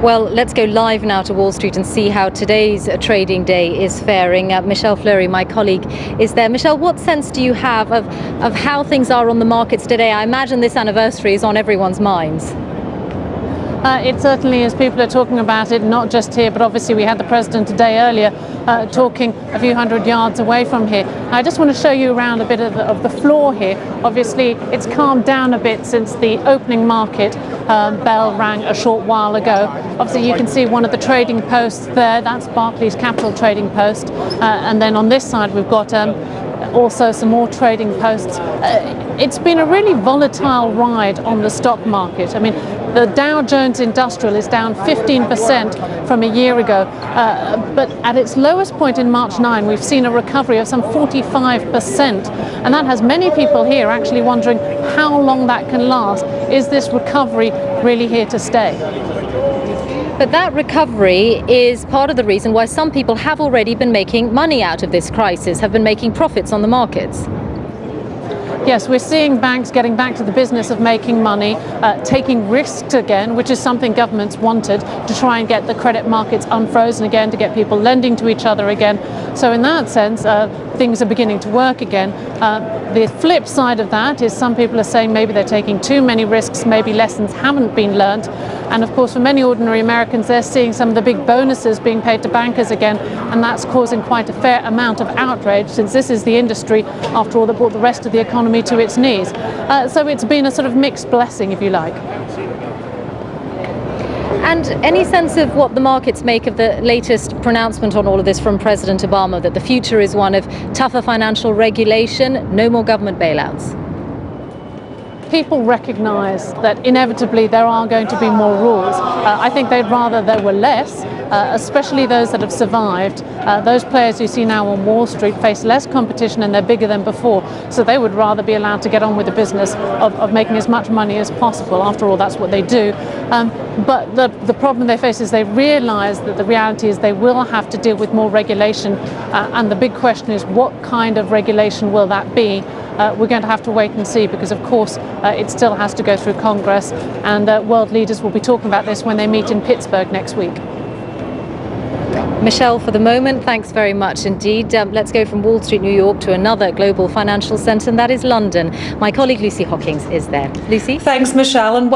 Well, let's go live now to Wall Street and see how today's trading day is faring. Mishal Fleury, my colleague, is there. Mishal, what sense do you have of how things are on the markets today? I imagine this anniversary is on everyone's minds. It certainly is. People are talking about it, not just here, but obviously we had the president a day earlier talking a few hundred yards away from here. I just want to show you around a bit of the floor here. Obviously, it's calmed down a bit since the opening market bell rang a short while ago. Obviously, you can see one of the trading posts there. That's Barclays Capital trading post. And then on this side, we've got also some more trading posts. It's been a really volatile ride on the stock market. I mean, the Dow Jones Industrial is down 15% from a year ago, but at its lowest point in March 9, we've seen a recovery of some 45%, and that has many people here actually wondering how long that can last. Is this recovery really here to stay? But that recovery is part of the reason why some people have already been making money out of this crisis, have been making profits on the markets. Yes, we're seeing banks getting back to the business of making money, taking risks again, which is something governments wanted, to try and get the credit markets unfrozen again, to get people lending to each other again. So in that sense, things are beginning to work again. The flip side of that is some people are saying maybe they're taking too many risks, maybe lessons haven't been learned. And of course, for many ordinary Americans, they're seeing some of the big bonuses being paid to bankers again, and that's causing quite a fair amount of outrage, since this is the industry, after all, that brought the rest of the economy to its knees. So it's been a sort of mixed blessing, if you like. And any sense of what the markets make of the latest pronouncement on all of this from President Obama, that the future is one of tougher financial regulation, no more government bailouts? People recognise that inevitably there are going to be more rules. I think they'd rather there were less, especially those that have survived. Those players you see now on Wall Street face less competition and they're bigger than before, so they would rather be allowed to get on with the business of making as much money as possible. After all, that's what they do. But the problem they face is they realise that the reality is they will have to deal with more regulation, and the big question is, what kind of regulation will that be? We're going to have to wait and see, because of course it still has to go through Congress, and world leaders will be talking about this when they meet in Pittsburgh next week. Mishal, for the moment, thanks very much indeed. Let's go from Wall Street, New York, to another global financial centre, and that is London. My colleague Lucy Hockings is there. Lucy? Thanks, Mishal. And